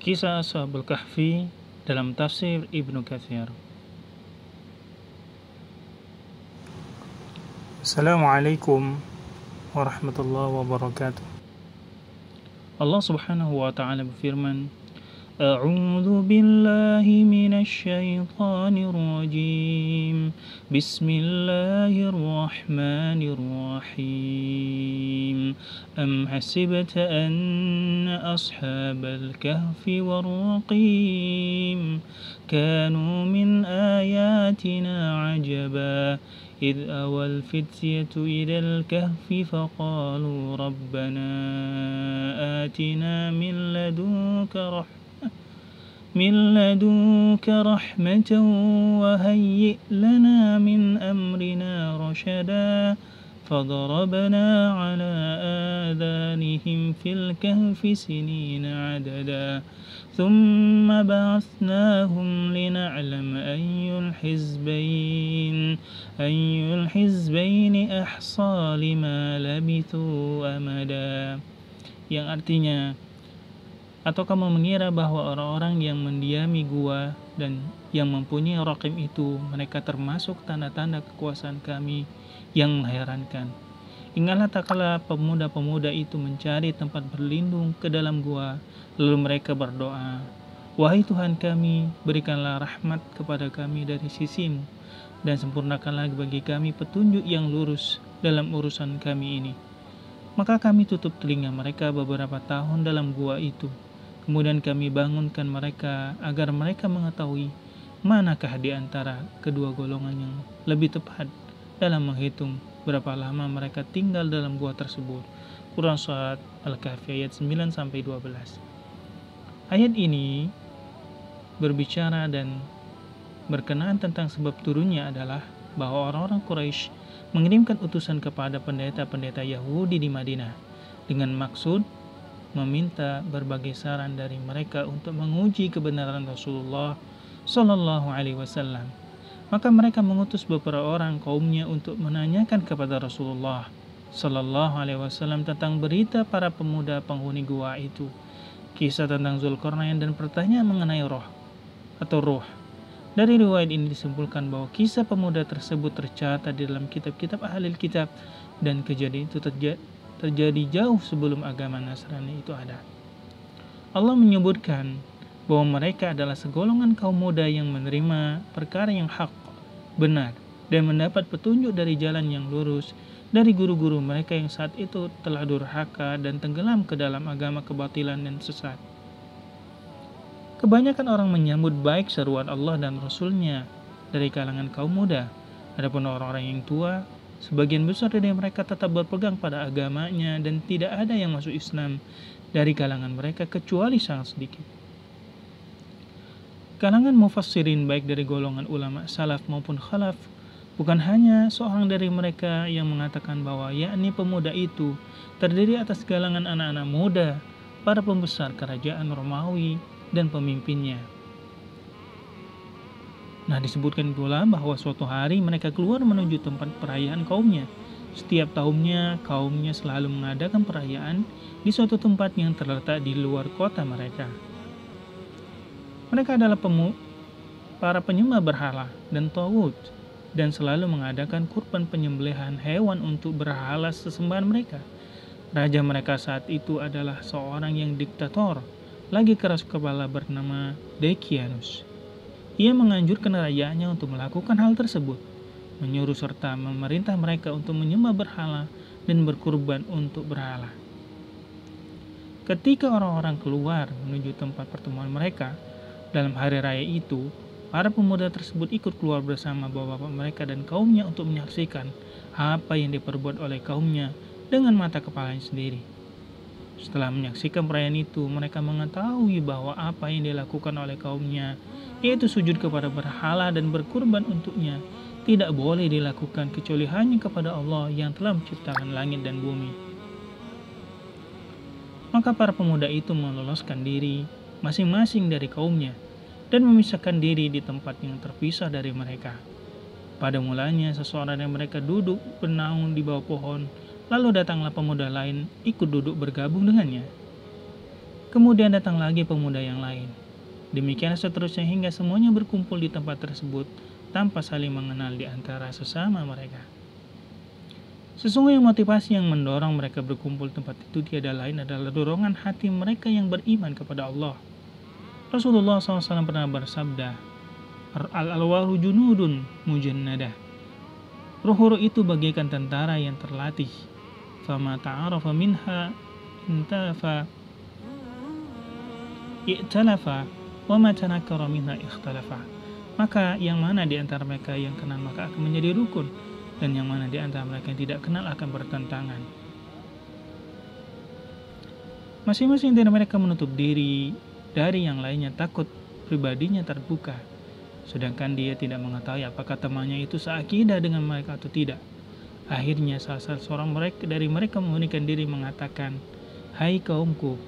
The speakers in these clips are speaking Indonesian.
Kisah Ashabul Kahfi dalam tafsir Ibnu Katsir. Assalamualaikum warahmatullahi wabarakatuh. Allah Subhanahu wa taala berfirman, A'udzu billahi minasy syaithanir rajim. Bismillahirrahmanirrahim. Am hasibta anna ashabal kahfi war raqim kanu min ayatina ajaba إذ أوى الفتية إلى الكهف فقالوا ربنا آتنا من لدنك رحمة وهيئ لنا من أمرنا رشدا فضربنا على آذانهم في الكهف سنين عددا ثم بعثناهم لنعلم أي الحزبين أحصى لما لبثوا أمدا. Yang artinya, atau kamu mengira bahwa orang-orang yang mendiami gua dan yang mempunyai raqim itu, mereka termasuk tanda-tanda kekuasaan kami yang mengherankan. Ingatlah tak kala pemuda-pemuda itu mencari tempat berlindung ke dalam gua, lalu mereka berdoa, Wahai Tuhan kami, berikanlah rahmat kepada kami dari sisimu, dan sempurnakanlah bagi kami petunjuk yang lurus dalam urusan kami ini. Maka kami tutup telinga mereka beberapa tahun dalam gua itu. Kemudian kami bangunkan mereka agar mereka mengetahui manakah di antara kedua golongan yang lebih tepat dalam menghitung berapa lama mereka tinggal dalam gua tersebut. Quran Surat Al-Kahfi ayat 9-12. Ayat ini berbicara dan berkenaan tentang sebab turunnya adalah bahwa orang-orang Quraisy mengirimkan utusan kepada pendeta-pendeta Yahudi di Madinah dengan maksud meminta berbagai saran dari mereka untuk menguji kebenaran Rasulullah Shallallahu Alaihi Wasallam. Maka mereka mengutus beberapa orang kaumnya untuk menanyakan kepada Rasulullah Shallallahu Alaihi Wasallam tentang berita para pemuda penghuni gua itu, kisah tentang Zulkarnain dan pertanyaan mengenai roh. Dari riwayat ini disimpulkan bahwa kisah pemuda tersebut tercatat di dalam kitab-kitab ahli kitab dan kejadian itu terjadi jauh sebelum agama Nasrani itu ada. Allah menyebutkan bahwa mereka adalah segolongan kaum muda yang menerima perkara yang hak, benar, dan mendapat petunjuk dari jalan yang lurus dari guru-guru mereka yang saat itu telah durhaka dan tenggelam ke dalam agama kebatilan dan sesat. Kebanyakan orang menyambut baik seruan Allah dan Rasul-Nya dari kalangan kaum muda. Adapun orang-orang yang tua, sebagian besar dari mereka tetap berpegang pada agamanya dan tidak ada yang masuk Islam dari kalangan mereka kecuali sangat sedikit. Kalangan mufassirin baik dari golongan ulama salaf maupun khalaf, bukan hanya seorang dari mereka yang mengatakan bahwa yakni pemuda itu terdiri atas galangan anak-anak muda, para pembesar kerajaan Romawi dan pemimpinnya. Disebutkan pula bahwa suatu hari mereka keluar menuju tempat perayaan kaumnya. Setiap tahunnya, kaumnya selalu mengadakan perayaan di suatu tempat yang terletak di luar kota mereka. Mereka adalah para penyembah berhala dan tauhid, dan selalu mengadakan kurban penyembelihan hewan untuk berhala sesembahan mereka. Raja mereka saat itu adalah seorang yang diktator, lagi keras kepala bernama Decianus. Ia menganjurkan rakyatnya untuk melakukan hal tersebut, menyuruh serta memerintah mereka untuk menyembah berhala dan berkurban untuk berhala. Ketika orang-orang keluar menuju tempat pertemuan mereka dalam hari raya itu, para pemuda tersebut ikut keluar bersama bapak-bapak mereka dan kaumnya untuk menyaksikan apa yang diperbuat oleh kaumnya dengan mata kepalanya sendiri. Setelah menyaksikan perayaan itu, mereka mengetahui bahwa apa yang dilakukan oleh kaumnya, yaitu sujud kepada berhala dan berkurban untuknya, tidak boleh dilakukan kecuali hanya kepada Allah yang telah menciptakan langit dan bumi. Maka para pemuda itu meloloskan diri masing-masing dari kaumnya dan memisahkan diri di tempat yang terpisah dari mereka. Pada mulanya, seseorang yang mereka duduk bernaung di bawah pohon. Lalu datanglah pemuda lain ikut duduk bergabung dengannya. Kemudian datang lagi pemuda yang lain. Demikian seterusnya hingga semuanya berkumpul di tempat tersebut tanpa saling mengenal di antara sesama mereka. Sesungguhnya motivasi yang mendorong mereka berkumpul tempat itu tiada lain adalah dorongan hati mereka yang beriman kepada Allah. Rasulullah SAW pernah bersabda, Al-alwahu junudun mujannadah. Ruh-ruh itu bagaikan tentara yang terlatih. Fama ta'arafa minha intafa i'talafa wa ma tanakkara minha ikhtalafa. Maka yang mana di antara mereka yang kenal maka akan menjadi rukun, dan yang mana di antara mereka yang tidak kenal akan bertentangan. Masing-masing dari mereka menutup diri dari yang lainnya takut pribadinya terbuka, sedangkan dia tidak mengetahui apakah temannya itu seakidah dengan mereka atau tidak. Akhirnya salah seorang dari mereka memundurkan diri mengatakan, "Hai kaumku,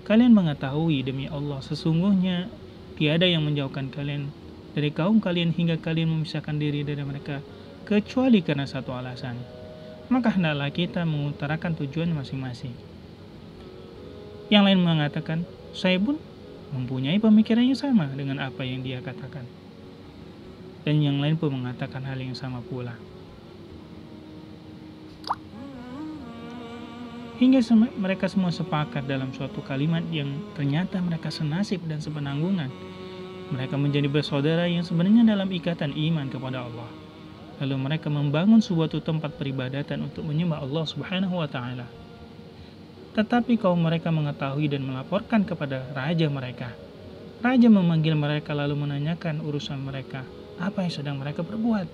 kalian mengetahui demi Allah sesungguhnya tiada yang menjauhkan kalian dari kaum kalian hingga kalian memisahkan diri dari mereka kecuali karena satu alasan. Maka hendaklah kita mengutarakan tujuan masing-masing." Yang lain mengatakan, "Saya pun mempunyai pemikiran yang sama dengan apa yang dia katakan." Dan yang lain pun mengatakan hal yang sama pula. Hingga mereka semua sepakat dalam suatu kalimat yang ternyata mereka senasib dan sepenanggungan. Mereka menjadi bersaudara yang sebenarnya dalam ikatan iman kepada Allah. Lalu mereka membangun suatu tempat peribadatan untuk menyembah Allah Subhanahu wa Ta'ala. Tetapi kaum mereka mengetahui dan melaporkan kepada raja mereka. Raja memanggil mereka lalu menanyakan urusan mereka, apa yang sedang mereka perbuat.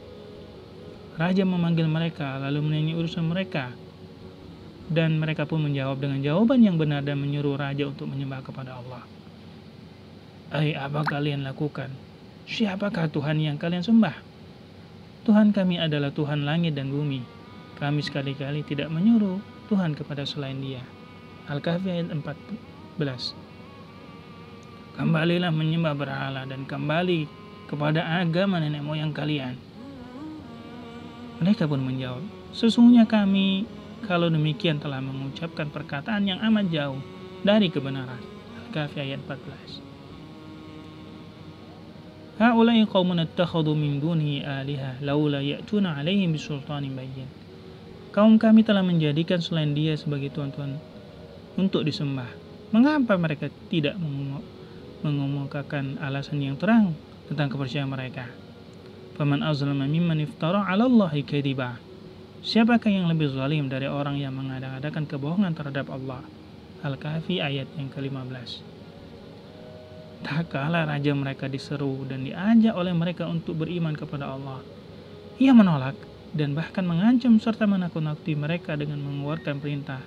Raja memanggil mereka lalu menanya urusan mereka. Dan mereka pun menjawab dengan jawaban yang benar dan menyuruh raja untuk menyembah kepada Allah. Apa kalian lakukan? Siapakah Tuhan yang kalian sembah? Tuhan kami adalah Tuhan langit dan bumi. Kami sekali-kali tidak menyuruh Tuhan kepada selain Dia. Al-Kahfi ayat 14. Kembalilah menyembah berhala dan kembali kepada agama nenek moyang kalian. Mereka pun menjawab, sesungguhnya kami kalau demikian telah mengucapkan perkataan yang amat jauh dari kebenaran. Al-Kahfi ayat 14. Ha'ulai qaumun ittakhadhu min dunihi aliha laula ya'tuna 'alaihim bisultanin bayyin. Kaum kami telah menjadikan selain Dia sebagai tuhan-tuhan untuk disembah. Mengapa mereka tidak mengemukakan alasan yang terang tentang kepercayaan mereka? Faman azlama mimman iftara 'ala Allahi kadhiba. Siapakah yang lebih zalim dari orang yang mengada-adakan kebohongan terhadap Allah? Al-Kahfi ayat yang ke-15. Tak kala raja mereka diseru dan diajak oleh mereka untuk beriman kepada Allah, ia menolak dan bahkan mengancam serta menakut-nakuti mereka dengan mengeluarkan perintah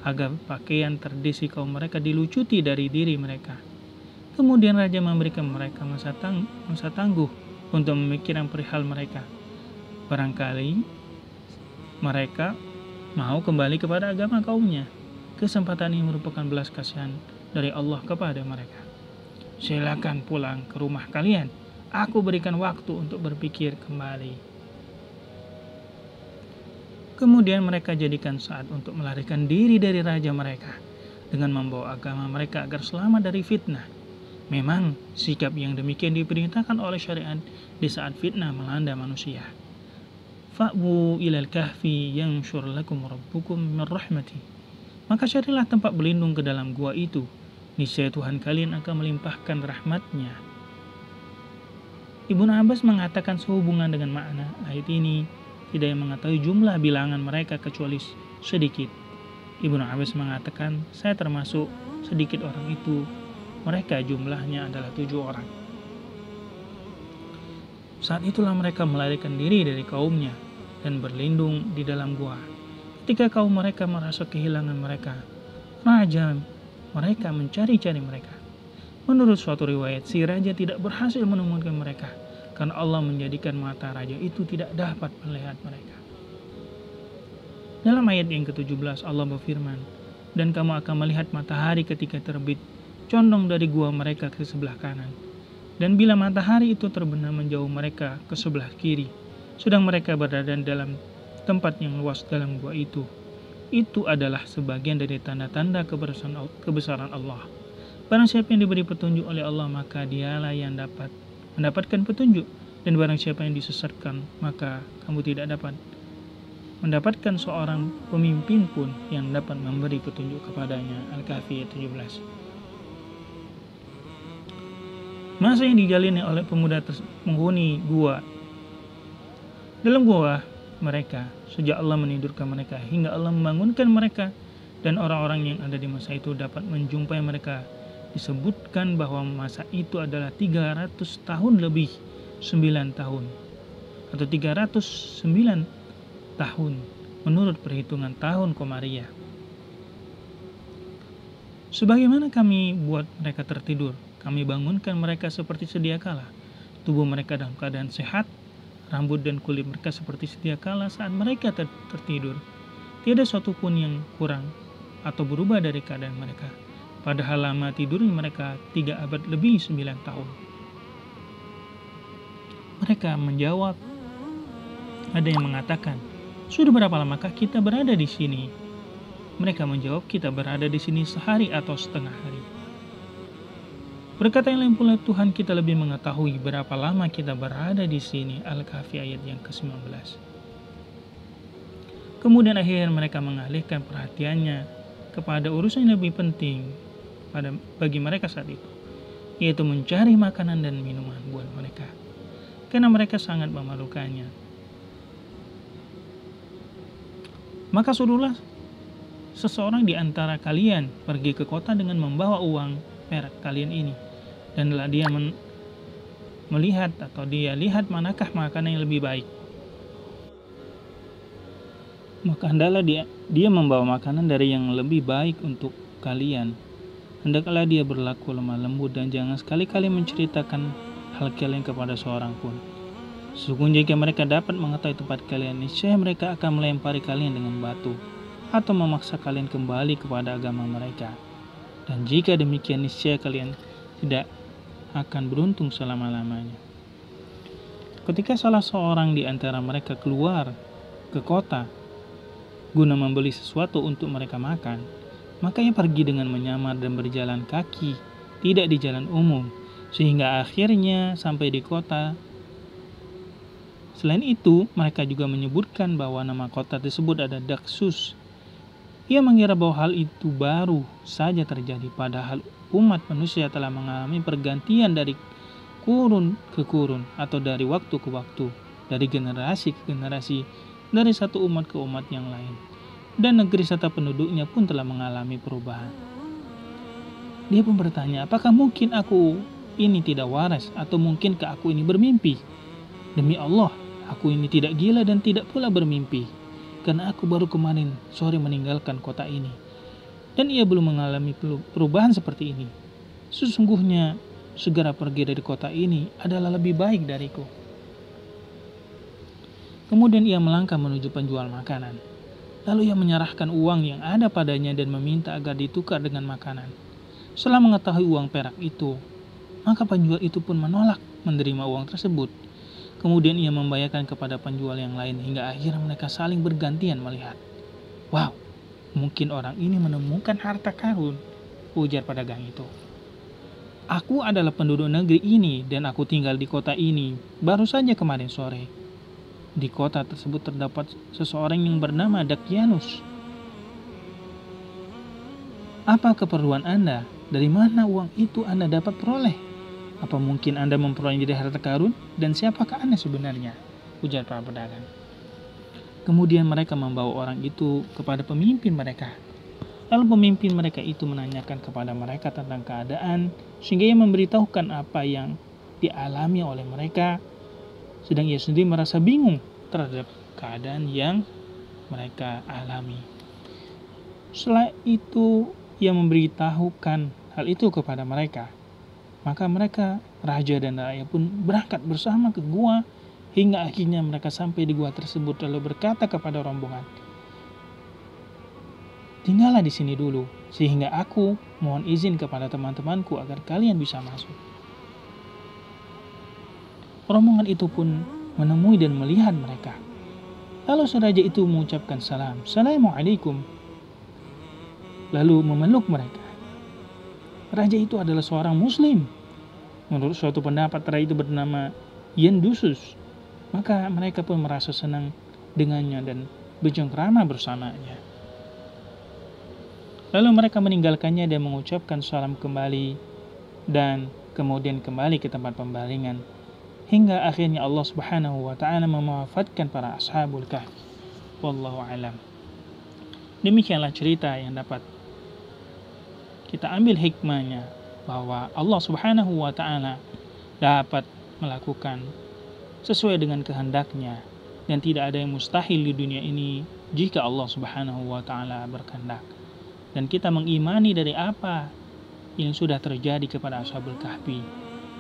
agar pakaian tradisi kaum mereka dilucuti dari diri mereka. Kemudian raja memberikan mereka masa tangguh untuk memikirkan perihal mereka. Barangkali mereka mau kembali kepada agama kaumnya. Kesempatan ini merupakan belas kasihan dari Allah kepada mereka. Silakan pulang ke rumah kalian. Aku berikan waktu untuk berpikir kembali. Kemudian mereka jadikan saat untuk melarikan diri dari raja mereka dengan membawa agama mereka agar selamat dari fitnah. Memang sikap yang demikian diperintahkan oleh syariat di saat fitnah melanda manusia. Fa'bu ilal kahfi yanshur lakum rabbukum min rahmati. Maka carilah tempat berlindung ke dalam gua itu. Niscaya Tuhan kalian akan melimpahkan rahmatnya. Ibnu Abbas mengatakan sehubungan dengan makna ayat ini, tidak yang mengetahui jumlah bilangan mereka kecuali sedikit. Ibnu Abbas mengatakan, saya termasuk sedikit orang itu. Mereka jumlahnya adalah 7 orang. Saat itulah mereka melarikan diri dari kaumnya dan berlindung di dalam gua. Ketika kaum mereka merasa kehilangan mereka, raja mereka mencari-cari mereka. Menurut suatu riwayat, si raja tidak berhasil menemukan mereka karena Allah menjadikan mata raja itu tidak dapat melihat mereka. Dalam ayat yang ke-17 Allah berfirman, dan kamu akan melihat matahari ketika terbit condong dari gua mereka ke sebelah kanan. Dan bila matahari itu terbenam menjauh mereka ke sebelah kiri, sedang mereka berada dalam tempat yang luas dalam gua itu. Itu adalah sebagian dari tanda-tanda kebesaran Allah. Barang siapa yang diberi petunjuk oleh Allah, maka dialah yang dapat mendapatkan petunjuk. Dan barang siapa yang disesatkan, maka kamu tidak dapat mendapatkan seorang pemimpin pun yang dapat memberi petunjuk kepadanya. Al-Kahfi ayat 17. Masa yang dijalani oleh pemuda penghuni gua. Dalam gua mereka, sejak Allah menidurkan mereka hingga Allah membangunkan mereka, dan orang-orang yang ada di masa itu dapat menjumpai mereka. Disebutkan bahwa masa itu adalah 300 tahun lebih 9 tahun atau 309 tahun menurut perhitungan tahun Komariah. Sebagaimana kami buat mereka tertidur, kami bangunkan mereka seperti sedia kala. Tubuh mereka dalam keadaan sehat, rambut dan kulit mereka seperti sedia kala saat mereka tertidur. Tiada suatu pun yang kurang atau berubah dari keadaan mereka. Padahal lama tidurnya mereka 3 abad lebih 9 tahun. Mereka menjawab, ada yang mengatakan, sudah berapa lamakah kita berada di sini? Mereka menjawab, kita berada di sini sehari atau setengah hari. Berkata yang lain pula, Tuhan kita lebih mengetahui berapa lama kita berada di sini. Al-Kahfi ayat yang ke-19. Kemudian akhirnya mereka mengalihkan perhatiannya kepada urusan yang lebih penting bagi mereka saat itu, yaitu mencari makanan dan minuman buat mereka, karena mereka sangat memalukannya. Maka suruhlah seseorang di antara kalian pergi ke kota dengan membawa uang perak kalian ini, dan dia melihat atau dia lihat manakah makanan yang lebih baik. Maka hendaklah dia membawa makanan dari yang lebih baik untuk kalian. Hendaklah dia berlaku lemah lembut dan jangan sekali-kali menceritakan hal kalian kepada seorang pun. Sesungguhnya jika mereka dapat mengetahui tempat kalian, niscaya mereka akan melempari kalian dengan batu atau memaksa kalian kembali kepada agama mereka. Dan jika demikian, niscaya kalian tidak akan beruntung selama-lamanya. Ketika salah seorang di antara mereka keluar ke kota guna membeli sesuatu untuk mereka makan, maka ia pergi dengan menyamar dan berjalan kaki, tidak di jalan umum, sehingga akhirnya sampai di kota. Selain itu, mereka juga menyebutkan bahwa nama kota tersebut ada Daksus. Ia mengira bahwa hal itu baru saja terjadi, padahal umat manusia telah mengalami pergantian dari kurun ke kurun atau dari waktu ke waktu, dari generasi ke generasi, dari satu umat ke umat yang lain. Dan negeri serta penduduknya pun telah mengalami perubahan. Dia pun bertanya, apakah mungkin aku ini tidak waras, atau mungkinkah aku ini bermimpi? Demi Allah, aku ini tidak gila dan tidak pula bermimpi, karena aku baru kemarin sore meninggalkan kota ini, dan ia belum mengalami perubahan seperti ini. Sesungguhnya segera pergi dari kota ini adalah lebih baik dariku. Kemudian ia melangkah menuju penjual makanan. Lalu ia menyerahkan uang yang ada padanya dan meminta agar ditukar dengan makanan. Setelah mengetahui uang perak itu, maka penjual itu pun menolak menerima uang tersebut. Kemudian ia membayarkan kepada penjual yang lain hingga akhirnya mereka saling bergantian melihat. Wow, mungkin orang ini menemukan harta karun, ujar pedagang itu. Aku adalah penduduk negeri ini dan aku tinggal di kota ini baru saja kemarin sore. Di kota tersebut terdapat seseorang yang bernama Dakyanus. Apa keperluan Anda? Dari mana uang itu Anda dapat peroleh? Apa mungkin Anda memperoleh dari harta karun? Dan siapakah Anda sebenarnya? Ujar para pedagang. Kemudian mereka membawa orang itu kepada pemimpin mereka. Lalu pemimpin mereka itu menanyakan kepada mereka tentang keadaan, sehingga ia memberitahukan apa yang dialami oleh mereka, sedang ia sendiri merasa bingung terhadap keadaan yang mereka alami. Setelah itu ia memberitahukan hal itu kepada mereka. Maka mereka, raja dan rakyat pun berangkat bersama ke gua, hingga akhirnya mereka sampai di gua tersebut lalu berkata kepada rombongan, tinggallah di sini dulu, sehingga aku mohon izin kepada teman-temanku agar kalian bisa masuk. Rombongan itu pun menemui dan melihat mereka. Lalu si raja itu mengucapkan salam. Assalamualaikum. lalu memeluk mereka. Raja itu adalah seorang muslim. Menurut suatu pendapat, raja itu bernama Yendusus. Maka mereka pun merasa senang dengannya dan bercengkrama bersamanya. Lalu mereka meninggalkannya dan mengucapkan salam kembali dan kemudian kembali ke tempat pembaringan. Hingga akhirnya Allah Subhanahu wa Ta'ala mewafatkan para ashabul kahfi. Wallahu alam. Demikianlah cerita yang dapat kita ambil hikmahnya, bahwa Allah Subhanahu wa Ta'ala dapat melakukan sesuai dengan kehendaknya, dan tidak ada yang mustahil di dunia ini jika Allah Subhanahu wa Ta'ala berkehendak. Dan kita mengimani dari apa yang sudah terjadi kepada ashabul kahfi,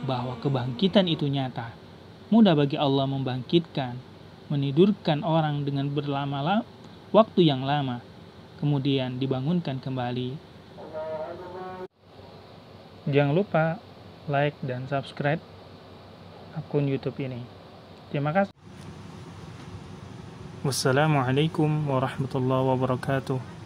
bahwa kebangkitan itu nyata. Mudah bagi Allah membangkitkan, menidurkan orang dengan berlama-lama waktu yang lama, kemudian dibangunkan kembali. Jangan lupa like dan subscribe akun YouTube ini. Terima kasih. Wassalamualaikum warahmatullahi wabarakatuh.